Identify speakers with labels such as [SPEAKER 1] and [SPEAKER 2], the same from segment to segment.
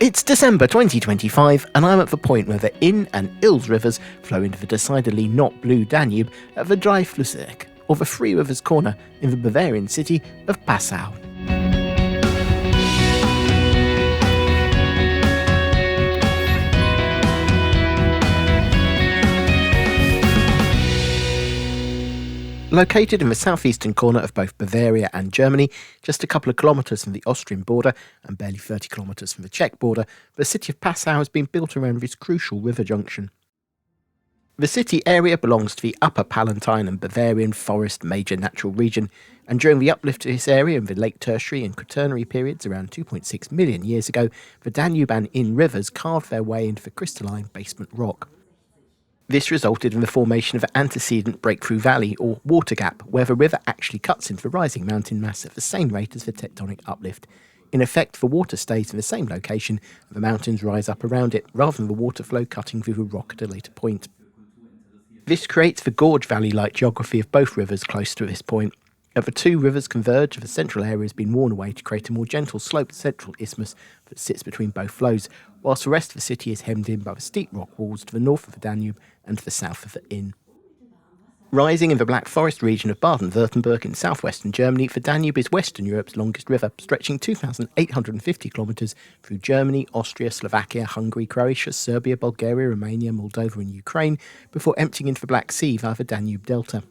[SPEAKER 1] It's December 2025 and I'm at the point where the Inn and Ilz rivers flow into the decidedly not blue Danube at the Dreiflüsseeck, or the Three Rivers corner in the Bavarian city of Passau. Located in the southeastern corner of both Bavaria and Germany, just a couple of kilometres from the Austrian border and barely 30 kilometres from the Czech border, the city of Passau has been built around this crucial river junction. The city area belongs to the Upper Palatine and Bavarian Forest major natural region, and during the uplift to this area in the late Tertiary and Quaternary periods around 2.6 million years ago, the Danube and Inn rivers carved their way into the crystalline basement rock. This resulted in the formation of the antecedent breakthrough valley, or water gap, where the river actually cuts into the rising mountain mass at the same rate as the tectonic uplift. In effect, the water stays in the same location and the mountains rise up around it, rather than the water flow cutting through the rock at a later point. This creates the gorge valley-like geography of both rivers close to this point. As the two rivers converge, the central area has been worn away to create a more gentle sloped central isthmus that sits between both flows, whilst the rest of the city is hemmed in by the steep rock walls to the north of the Danube and to the south of the Inn. Rising in the Black Forest region of Baden-Württemberg in southwestern Germany, the Danube is Western Europe's longest river, stretching 2,850 kilometres through Germany, Austria, Slovakia, Hungary, Croatia, Serbia, Bulgaria, Romania, Moldova and Ukraine, before emptying into the Black Sea via the Danube Delta.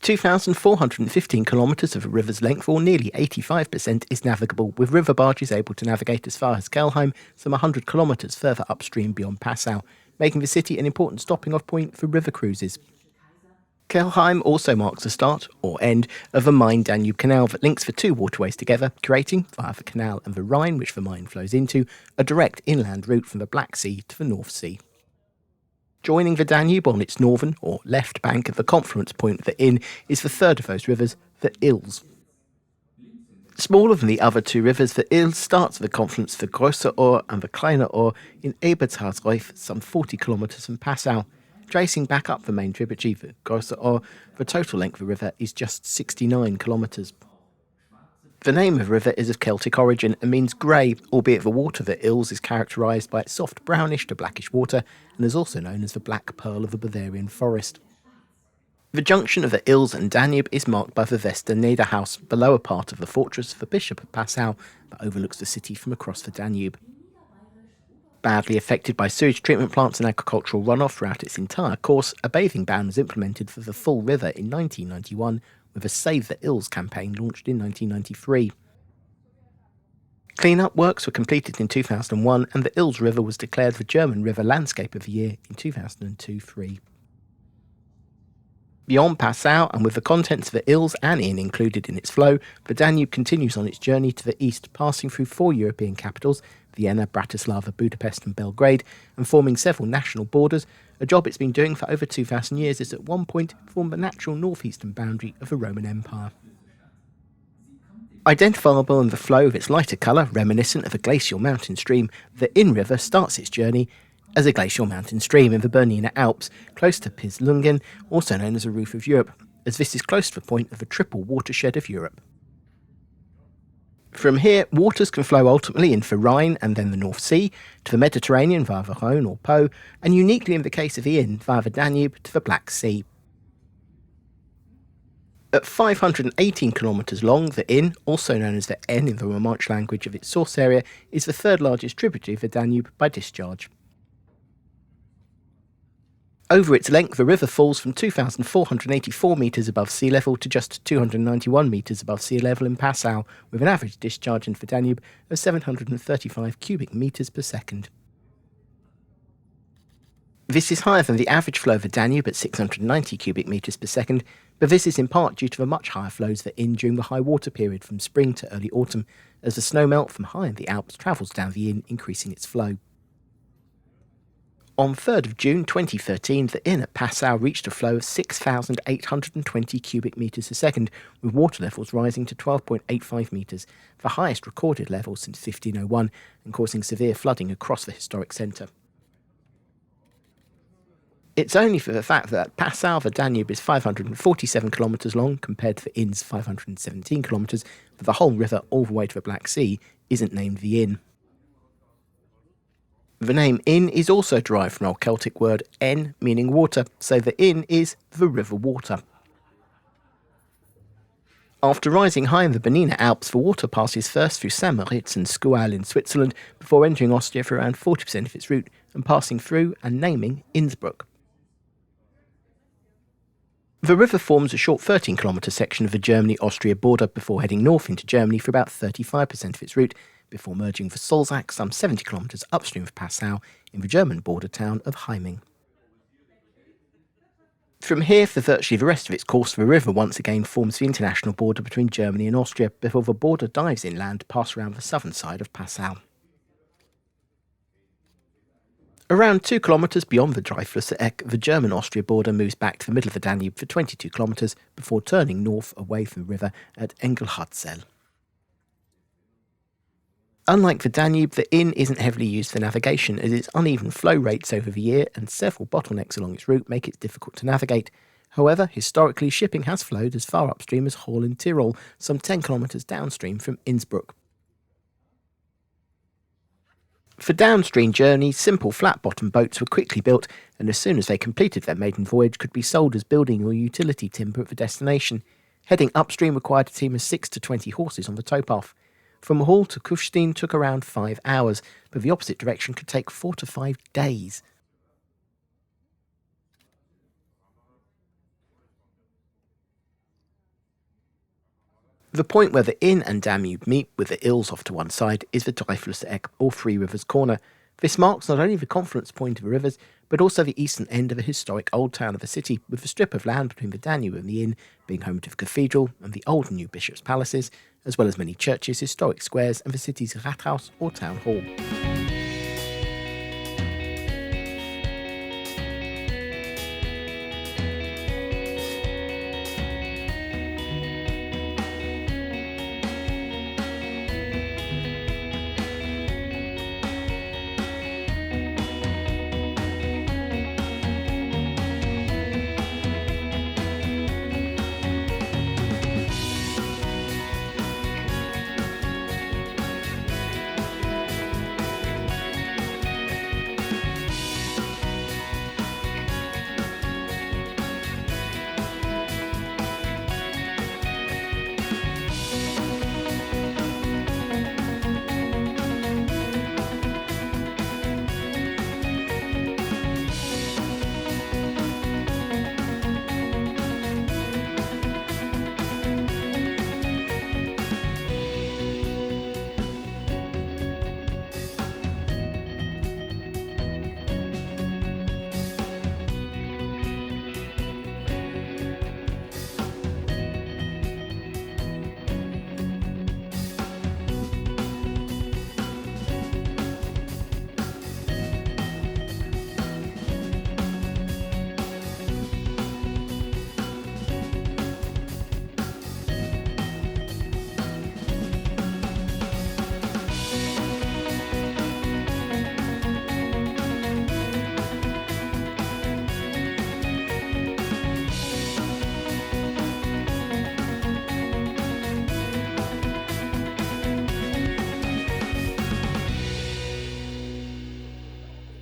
[SPEAKER 1] 2,415 kilometres of the river's length, or nearly 85%, is navigable, with river barges able to navigate as far as Kelheim, some 100 kilometres further upstream beyond Passau, making the city an important stopping-off point for river cruises. Kelheim also marks the start, or end, of the Main-Danube Canal that links the two waterways together, creating, via the canal and the Rhine which the Main flows into, a direct inland route from the Black Sea to the North Sea. Joining the Danube on its northern, or left bank at the confluence point of the Inn is the third of those rivers, the Ilz. Smaller than the other two rivers, the Ilz starts at the confluence of the Große Ohr and the Kleine Ohr in Ebertshausreuf, some 40 kilometres from Passau. Tracing back up the main tributary, the Große Ohr, the total length of the river is just 69 kilometres. The name of the river is of Celtic origin and means grey, albeit the water of the Ilz is characterised by its soft brownish to blackish water and is also known as the Black Pearl of the Bavarian forest. The junction of the Ilz and Danube is marked by the Veste Niederhaus, the lower part of the fortress of the Bishop of Passau that overlooks the city from across the Danube. Badly affected by sewage treatment plants and agricultural runoff throughout its entire course, a bathing ban was implemented for the full river in 1991, with a Save the Ilz campaign launched in 1993. Clean-up works were completed in 2001 and the Ilz River was declared the German River Landscape of the Year in 2002-03. Beyond Passau, and with the contents of the Ilz and Inn included in its flow, the Danube continues on its journey to the east, passing through four European capitals, Vienna, Bratislava, Budapest and Belgrade, and forming several national borders. A job it's been doing for over 2,000 years is at one point formed the natural northeastern boundary of the Roman Empire. Identifiable in the flow of its lighter colour, reminiscent of a glacial mountain stream, the Inn River starts its journey as a glacial mountain stream in the Bernina Alps, close to Pislungen, also known as the Roof of Europe, as this is close to the point of the triple watershed of Europe. From here, waters can flow ultimately into the Rhine and then the North Sea, to the Mediterranean via the Rhone or Po, and uniquely in the case of the Inn, via the Danube to the Black Sea. At 518 kilometres long, the Inn, also known as the N in the Romansh language of its source area, is the third largest tributary of the Danube by discharge. Over its length, the river falls from 2,484 metres above sea level to just 291 metres above sea level in Passau, with an average discharge into the Danube of 735 cubic metres per second. This is higher than the average flow of the Danube at 690 cubic metres per second, but this is in part due to the much higher flows of the Inn during the high water period from spring to early autumn, as the snowmelt from high in the Alps travels down the Inn, increasing its flow. On 3rd of June 2013, the Inn at Passau reached a flow of 6,820 cubic metres a second, with water levels rising to 12.85 metres, the highest recorded level since 1501, and causing severe flooding across the historic centre. It's only for the fact that at Passau the Danube is 547 kilometres long compared to the Inn's 517 kilometres, that the whole river all the way to the Black Sea isn't named the Inn. The name Inn is also derived from an old Celtic word en, meaning water, so the Inn is the river water. After rising high in the Bernina Alps, the water passes first through St. Moritz and Schual in Switzerland before entering Austria for around 40% of its route and passing through and naming Innsbruck. The river forms a short 13-kilometre section of the Germany-Austria border before heading north into Germany for about 35% of its route, before merging the Solzach some 70 kilometres upstream of Passau in the German border town of Heiming. From here, for virtually the rest of its course, the river once again forms the international border between Germany and Austria before the border dives inland to pass around the southern side of Passau. Around 2 kilometres beyond the Dreiflüsseeck, the German-Austria border moves back to the middle of the Danube for 22 kilometres before turning north away from the river at Engelhardzell. Unlike the Danube, the Inn isn't heavily used for navigation as its uneven flow rates over the year and several bottlenecks along its route make it difficult to navigate. However, historically, shipping has flowed as far upstream as Hall in Tyrol, some 10 kilometres downstream from Innsbruck. For downstream journeys, simple flat-bottomed boats were quickly built, and as soon as they completed their maiden voyage could be sold as building or utility timber at the destination. Heading upstream required a team of 6 to 20 horses on the towpath. From Hall to Kufstein took around 5 hours, but the opposite direction could take 4 to 5 days. The point where the Inn and Danube meet, with the Ilz off to one side, is the Dreiflüsseeck, or Three Rivers Corner. This marks not only the confluence point of the rivers, but also the eastern end of the historic old town of the city, with the strip of land between the Danube and the Inn being home to the cathedral and the old and new bishops' palaces, as well as many churches, historic squares, and the city's Rathaus or town hall.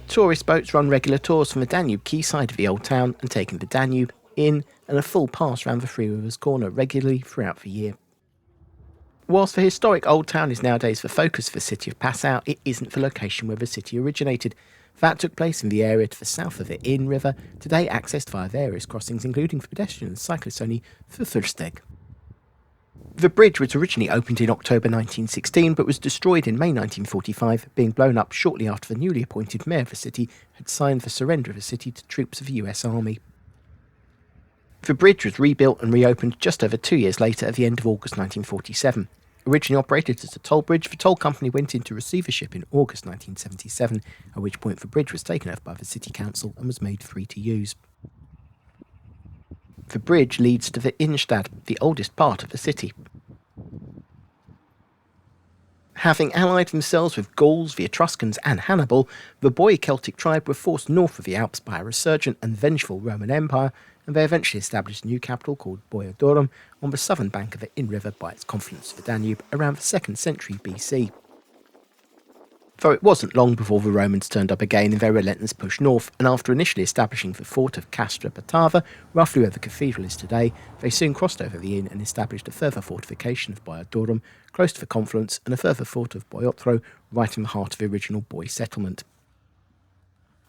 [SPEAKER 1] Tourist boats run regular tours from the Danube quayside of the old town and taking the Danube, Inn and a full pass round the Three Rivers Corner regularly throughout the year. Whilst the historic old town is nowadays the focus for the city of Passau, it isn't the location where the city originated. That took place in the area to the south of the Inn River, today accessed via various crossings including for pedestrian and cyclists only Füferlsteg. The bridge was originally opened in October 1916 but was destroyed in May 1945, being blown up shortly after the newly appointed mayor of the city had signed the surrender of the city to troops of the US Army. The bridge was rebuilt and reopened just over 2 years later at the end of August 1947. Originally operated as a toll bridge, the toll company went into receivership in August 1977, at which point the bridge was taken over by the city council and was made free to use. The bridge leads to the Innstadt, the oldest part of the city. Having allied themselves with Gauls, the Etruscans and Hannibal, the Boii Celtic tribe were forced north of the Alps by a resurgent and vengeful Roman Empire, and they eventually established a new capital called Boiotro on the southern bank of the Inn River by its confluence with the Danube around the 2nd century BC. Though it wasn't long before the Romans turned up again in their relentless push north, and after initially establishing the fort of Castra Batava, roughly where the cathedral is today, they soon crossed over the Inn and established a further fortification of Boiotro, close to the confluence, and a further fort of Boiotro, right in the heart of the original Boy settlement.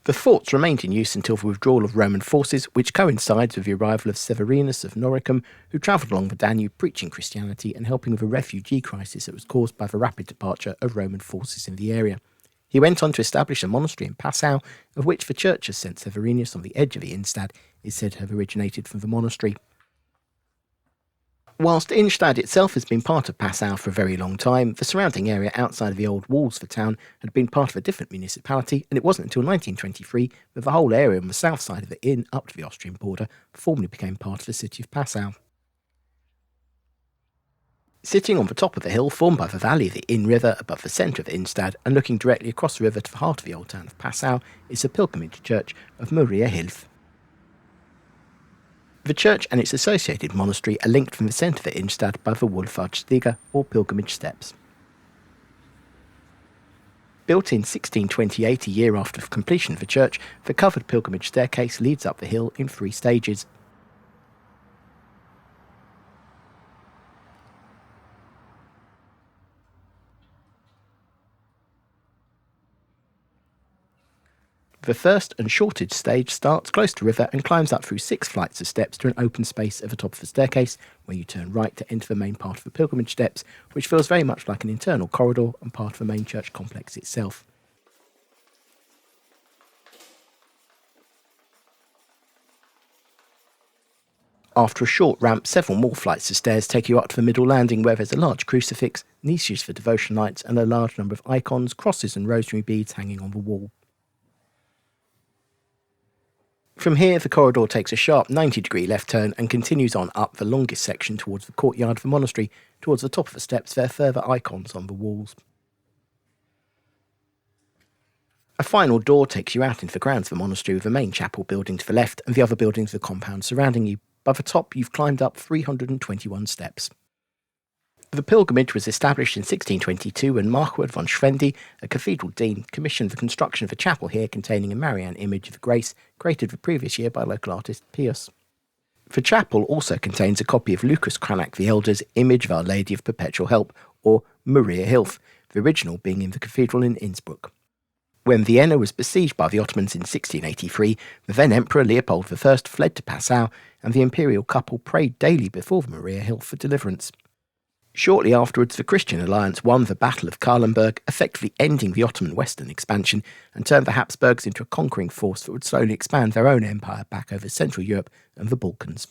[SPEAKER 1] The forts remained in use until the withdrawal of Roman forces, which coincides with the arrival of Severinstor of Noricum, who travelled along the Danube preaching Christianity and helping with a refugee crisis that was caused by the rapid departure of Roman forces in the area. He went on to establish a monastery in Passau, of which the church of St. Severinstor on the edge of the Innstadt is said to have originated from the monastery. Whilst Innstadt itself has been part of Passau for a very long time, the surrounding area outside of the old walls of the town had been part of a different municipality, and it wasn't until 1923 that the whole area on the south side of the Inn up to the Austrian border formally became part of the city of Passau. Sitting on the top of the hill formed by the valley of the Inn River above the centre of Innstadt and looking directly across the river to the heart of the old town of Passau is the pilgrimage church of Mariahilf. The church and its associated monastery are linked from the centre of Innstadt by the Wallfahrtsstiege, or pilgrimage steps. Built in 1628, a year after the completion of the church, the covered pilgrimage staircase leads up the hill in 3 stages. The first and shortest stage starts close to the river and climbs up through 6 flights of steps to an open space at the top of the staircase, where you turn right to enter the main part of the pilgrimage steps, which feels very much like an internal corridor and part of the main church complex itself. After a short ramp, several more flights of stairs take you up to the middle landing, where there's a large crucifix, niches for devotion lights, and a large number of icons, crosses and rosary beads hanging on the wall. From here, the corridor takes a sharp 90-degree left turn and continues on up the longest section towards the courtyard of the monastery. Towards the top of the steps, there are further icons on the walls. A final door takes you out into the grounds of the monastery, with the main chapel building to the left and the other buildings of the compound surrounding you. By the top, you've climbed up 321 steps. The pilgrimage was established in 1622 when Marquard von Schwendi, a cathedral dean, commissioned the construction of a chapel here containing a Marian image of Grace, created the previous year by local artist Pius. The chapel also contains a copy of Lucas Cranach the Elder's image of Our Lady of Perpetual Help, or Mariahilf, the original being in the cathedral in Innsbruck. When Vienna was besieged by the Ottomans in 1683, the then Emperor Leopold I fled to Passau, and the imperial couple prayed daily before the Mariahilf for deliverance. Shortly afterwards, the Christian alliance won the Battle of Kahlenberg, effectively ending the Ottoman western expansion, and turned the Habsburgs into a conquering force that would slowly expand their own empire back over Central Europe and the Balkans.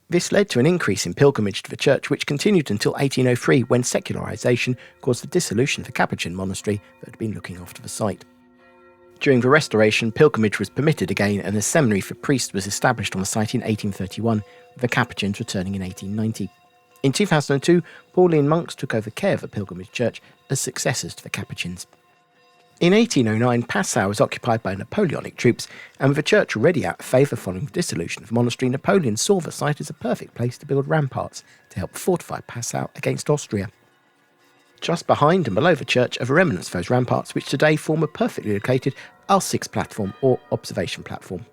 [SPEAKER 1] This led to an increase in pilgrimage to the church, which continued until 1803, when secularisation caused the dissolution of the Capuchin monastery that had been looking after the site. During the Restoration, pilgrimage was permitted again, and a seminary for priests was established on the site in 1831, with the Capuchins returning in 1890. In 2002, Pauline monks took over care of the pilgrimage church as successors to the Capuchins. In 1809, Passau was occupied by Napoleonic troops, and with the church already out of favour following the dissolution of the monastery, Napoleon saw the site as a perfect place to build ramparts to help fortify Passau against Austria. Just behind and below the church are the remnants of those ramparts, which today form a perfectly located Aussichtsplattform or observation platform.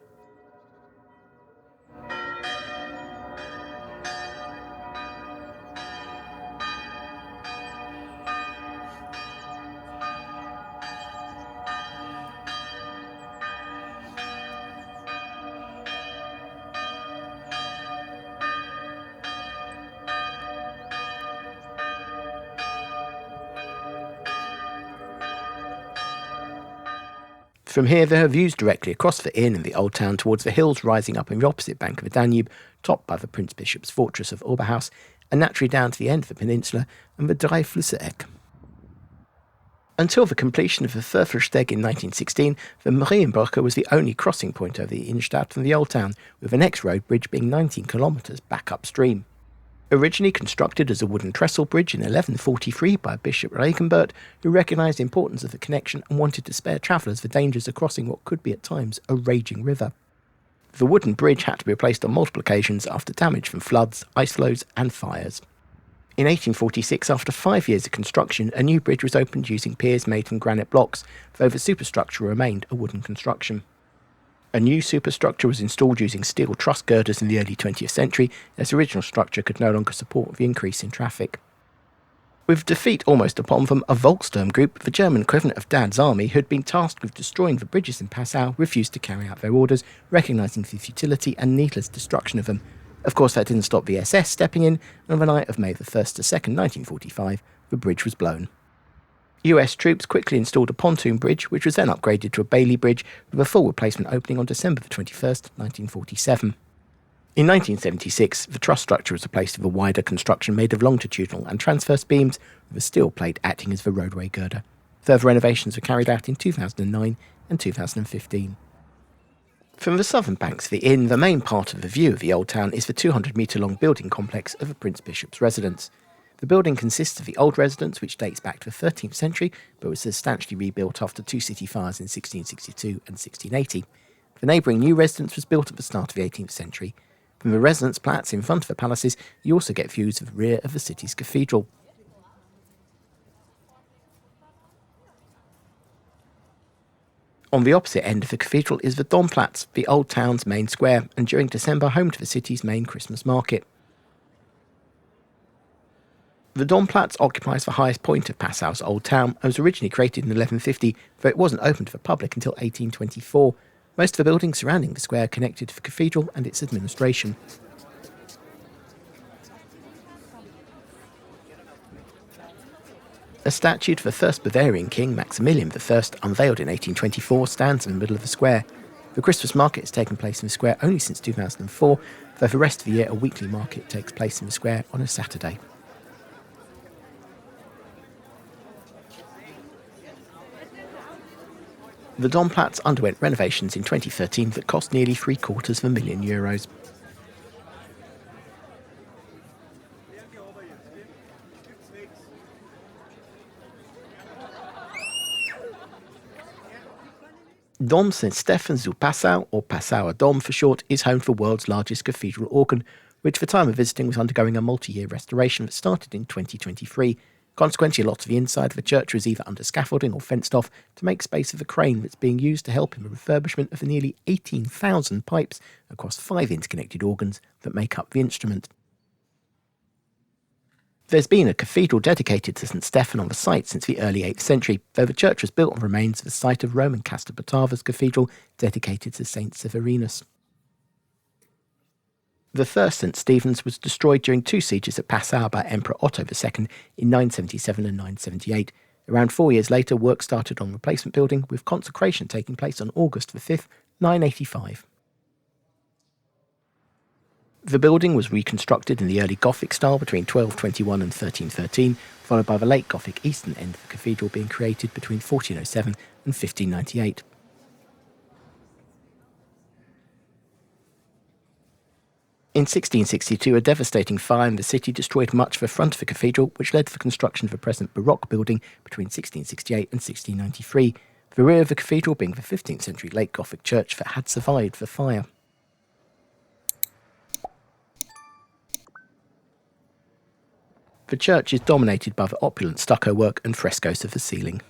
[SPEAKER 1] From here, there are views directly across the inn and the old town towards the hills rising up on the opposite bank of the Danube, topped by the Prince Bishop's fortress of Oberhaus, and naturally down to the end of the peninsula and the Dreiflüsseeck. Until the completion of the Füferlsteg in 1916, the Marienbrücke was the only crossing point over the Innstadt from the old town, with the next road bridge being 19 kilometres back upstream. Originally constructed as a wooden trestle bridge in 1143 by Bishop Reichenbert, who recognised the importance of the connection and wanted to spare travellers the dangers of crossing what could be at times a raging river. The wooden bridge had to be replaced on multiple occasions after damage from floods, ice flows and fires. In 1846, after 5 years of construction, a new bridge was opened using piers made from granite blocks, though the superstructure remained a wooden construction. A new superstructure was installed using steel truss girders in the early 20th century, as the original structure could no longer support the increase in traffic. With defeat almost upon them, a Volkssturm group, the German equivalent of Dad's army, who had been tasked with destroying the bridges in Passau, refused to carry out their orders, recognising the futility and needless destruction of them. Of course, that didn't stop the SS stepping in, and on the night of May 1st to 2nd, 1945, the bridge was blown. US troops quickly installed a pontoon bridge, which was then upgraded to a Bailey Bridge, with a full replacement opening on December 21st, 1947. In 1976, the truss structure was replaced with a wider construction made of longitudinal and transverse beams, with a steel plate acting as the roadway girder. Further renovations were carried out in 2009 and 2015. From the southern banks of the Inn, the main part of the view of the old town is the 200-metre-long building complex of the Prince Bishop's residence. The building consists of the old residence, which dates back to the 13th century, but was substantially rebuilt after two city fires in 1662 and 1680. The neighbouring new residence was built at the start of the 18th century. From the Residenzplatz in front of the palaces, you also get views of the rear of the city's cathedral. On the opposite end of the cathedral is the Domplatz, the old town's main square, and during December home to the city's main Christmas market. The Domplatz occupies the highest point of Passau's old town and was originally created in 1150, though it wasn't open to the public until 1824. Most of the buildings surrounding the square are connected to the cathedral and its administration. A statue to the first Bavarian king, Maximilian I, unveiled in 1824, stands in the middle of the square. The Christmas market has taken place in the square only since 2004, though for the rest of the year a weekly market takes place in the square on a Saturday. The Domplatz underwent renovations in 2013 that cost nearly €750,000. Dom St. Stephan zu Passau, or Passauer Dom for short, is home to the world's largest cathedral organ, which for time of visiting was undergoing a multi-year restoration that started in 2023. Consequently, a lot of the inside of the church was either under scaffolding or fenced off to make space for the crane that's being used to help in the refurbishment of the nearly 18,000 pipes across 5 interconnected organs that make up the instrument. There's been a cathedral dedicated to St. Stephan on the site since the early 8th century, though the church was built on remains of the site of Roman Castel Boiotro's cathedral dedicated to St. Severinstor. The first St. Stephen's was destroyed during 2 sieges at Passau by Emperor Otto II in 977 and 978. Around 4 years later, work started on replacement building, with consecration taking place on August 5th, 985. The building was reconstructed in the early Gothic style between 1221 and 1313, followed by the late Gothic eastern end of the cathedral being created between 1407 and 1598. In 1662, a devastating fire in the city destroyed much of the front of the cathedral, which led to the construction of the present Baroque building between 1668 and 1693, the rear of the cathedral being the 15th century late Gothic church that had survived the fire. The church is dominated by the opulent stucco work and frescoes of the ceiling.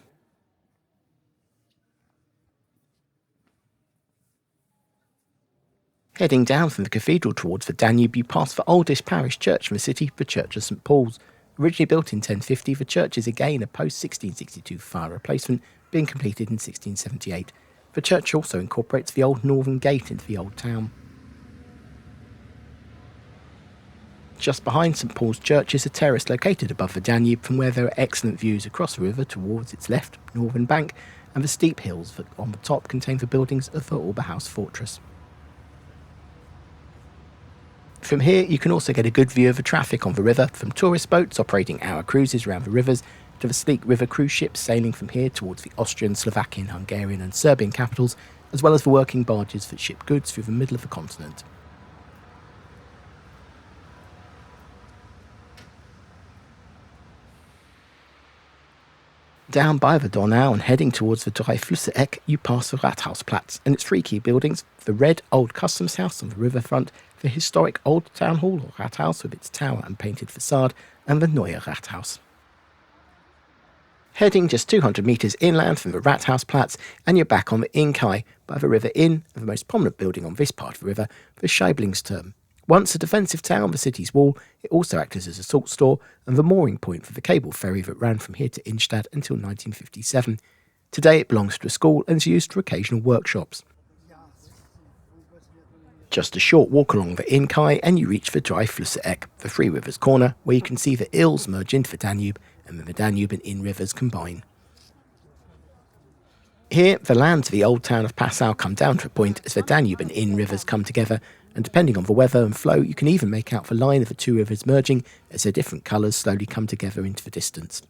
[SPEAKER 1] Heading down from the cathedral towards the Danube, you pass the oldest parish church in the city, the Church of St. Paul's. Originally built in 1050, the church is again a post-1662 fire replacement, being completed in 1678. The church also incorporates the old northern gate into the old town. Just behind St. Paul's Church is a terrace located above the Danube, from where there are excellent views across the river towards its left, northern bank, and the steep hills that on the top contain the buildings of the Oberhaus fortress. From here, you can also get a good view of the traffic on the river, from tourist boats operating hour cruises around the rivers, to the sleek river cruise ships sailing from here towards the Austrian, Slovakian, Hungarian and Serbian capitals, as well as the working barges that ship goods through the middle of the continent. Down by the Donau and heading towards the Dreiflüsseeck, you pass the Rathausplatz and its three key buildings: the red old customs house on the riverfront, the historic old town hall or Rathaus with its tower and painted facade, and the Neue Rathaus. Heading just 200 metres inland from the Rathausplatz, and you're back on the Innkai by the River Inn, and the most prominent building on this part of the river, the Scheiblingsturm. Once a defensive town on the city's wall, it also acted as a salt store and the mooring point for the cable ferry that ran from here to Innstadt until 1957. Today it belongs to a school and is used for occasional workshops. Just a short walk along the Innkai and you reach the Dreiflüsseeck, the Three Rivers corner, where you can see the Ilz merge into the Danube and then the Danube and Inn rivers combine. Here, the lands of the old town of Passau come down to a point as the Danube and Inn rivers come together, and depending on the weather and flow, you can even make out the line of the two rivers merging as their different colours slowly come together into the distance.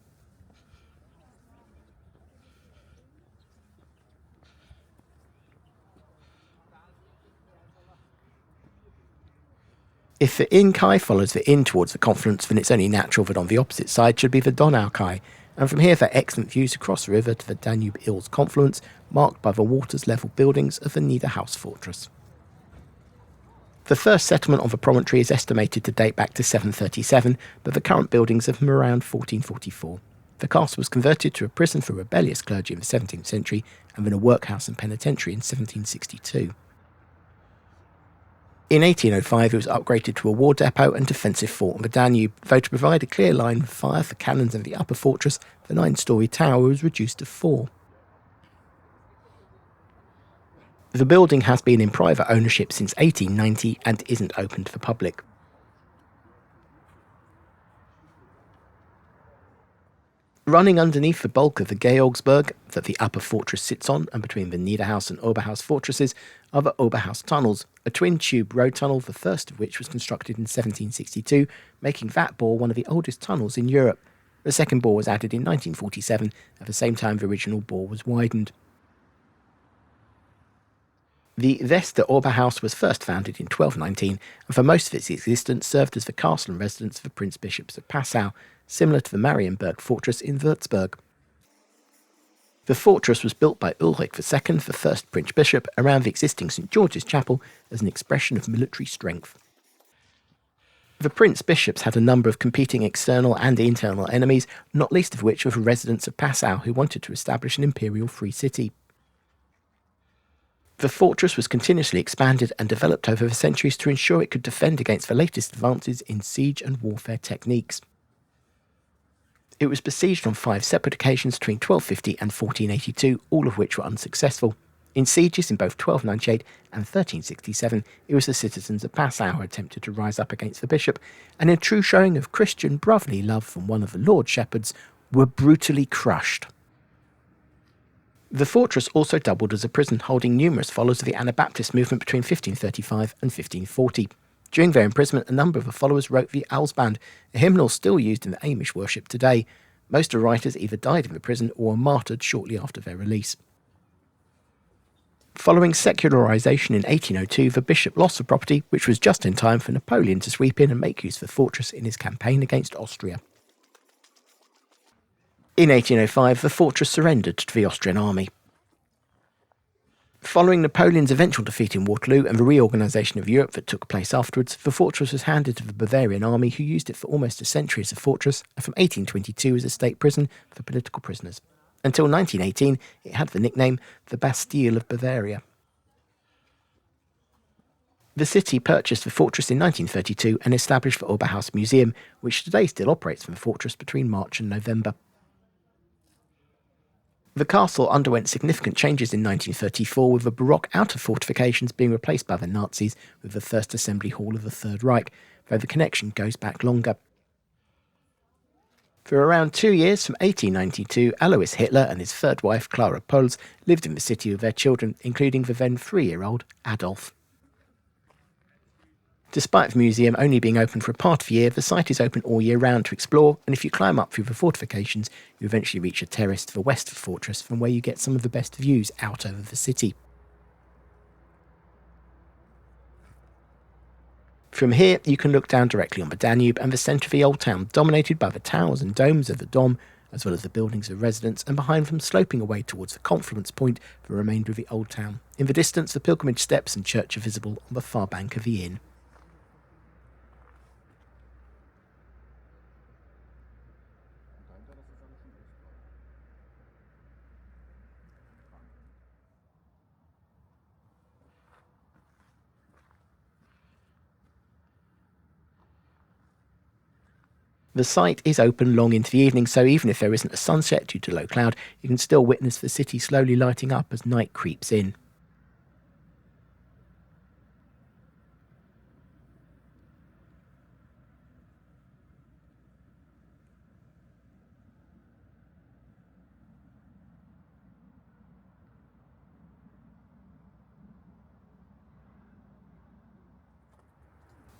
[SPEAKER 1] If the Innkai follows the Inn towards the confluence, then it's only natural that on the opposite side should be the Donaukai, and from here there are excellent views across the river to the Danube-Ilz confluence, marked by the waters-level buildings of the Niederhaus fortress. The first settlement on the promontory is estimated to date back to 737, but the current buildings are from around 1444. The castle was converted to a prison for rebellious clergy in the 17th century, and then a workhouse and penitentiary in 1762. In 1805 it was upgraded to a war depot and defensive fort on the Danube, though to provide a clear line of fire for cannons of the upper fortress, the 9-storey tower was reduced to 4. The building has been in private ownership since 1890 and isn't open to the public. Running underneath the bulk of the Georgsberg that the upper fortress sits on, and between the Niederhaus and Oberhaus fortresses, are the Oberhaus Tunnels, a twin-tube road tunnel, the first of which was constructed in 1762, making that bore one of the oldest tunnels in Europe. The second bore was added in 1947, at the same time the original bore was widened. The Veste Oberhaus was first founded in 1219, and for most of its existence served as the castle and residence of the Prince Bishops of Passau, similar to the Marienbrücke fortress in Würzburg. The fortress was built by Ulrich II, the first Prince Bishop, around the existing St. George's Chapel as an expression of military strength. The Prince Bishops had a number of competing external and internal enemies, not least of which were the residents of Passau who wanted to establish an imperial free city. The fortress was continuously expanded and developed over the centuries to ensure it could defend against the latest advances in siege and warfare techniques. It was besieged on 5 separate occasions between 1250 and 1482, all of which were unsuccessful. In sieges in both 1298 and 1367, it was the citizens of Passau who attempted to rise up against the bishop, and in a true showing of Christian brotherly love from one of the Lord Shepherds, were brutally crushed. The fortress also doubled as a prison, holding numerous followers of the Anabaptist movement between 1535 and 1540. During their imprisonment, a number of the followers wrote the Ausband, a hymnal still used in the Amish worship today. Most of the writers either died in the prison or were martyred shortly after their release. Following secularisation in 1802, the bishop lost the property, which was just in time for Napoleon to sweep in and make use of the fortress in his campaign against Austria. In 1805, the fortress surrendered to the Austrian army. Following Napoleon's eventual defeat in Waterloo and the reorganisation of Europe that took place afterwards, the fortress was handed to the Bavarian army, who used it for almost a century as a fortress, and from 1822 as a state prison for political prisoners. Until 1918, it had the nickname the Bastille of Bavaria. The city purchased the fortress in 1932 and established the Oberhaus Museum, which today still operates from the fortress between March and November. The castle underwent significant changes in 1934, with the Baroque outer fortifications being replaced by the Nazis with the first assembly hall of the Third Reich, though the connection goes back longer. For around 2 years, from 1892, Alois Hitler and his third wife, Clara Pols, lived in the city with their children, including the then 3-year-old Adolf. Despite the museum only being open for a part of the year, the site is open all year round to explore, and if you climb up through the fortifications, you eventually reach a terrace to the west of the fortress, from where you get some of the best views out over the city. From here, you can look down directly on the Danube and the centre of the old town, dominated by the towers and domes of the Dom, as well as the buildings of residence, and behind them sloping away towards the confluence point, the remainder of the Old Town. In the distance, the pilgrimage steps and church are visible on the far bank of the Inn. The site is open long into the evening, so even if there isn't a sunset due to low cloud, you can still witness the city slowly lighting up as night creeps in.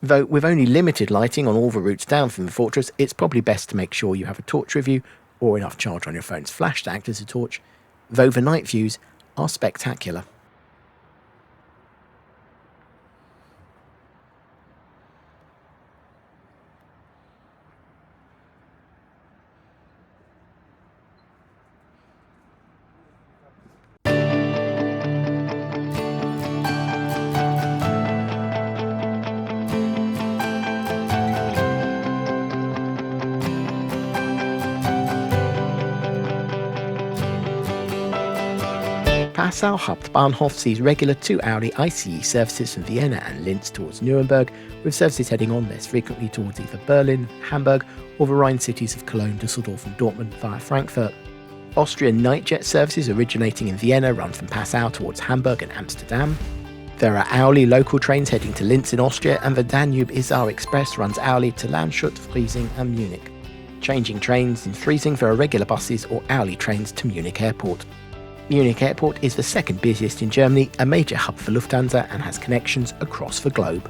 [SPEAKER 1] Though with only limited lighting on all the routes down from the fortress, it's probably best to make sure you have a torch with you, or enough charge on your phone's flash to act as a torch, though the night views are spectacular. Passau Hauptbahnhof sees regular 2-hourly ICE services from Vienna and Linz towards Nuremberg, with services heading on less frequently towards either Berlin, Hamburg, or the Rhine cities of Cologne, Düsseldorf and Dortmund via Frankfurt. Austrian night jet services originating in Vienna run from Passau towards Hamburg and Amsterdam. There are hourly local trains heading to Linz in Austria, and the Danube-Isar Express runs hourly to Landshut, Freising and Munich. Changing trains in Freising, there are regular buses or hourly trains to Munich Airport. Munich Airport is the second busiest in Germany, a major hub for Lufthansa, and has connections across the globe.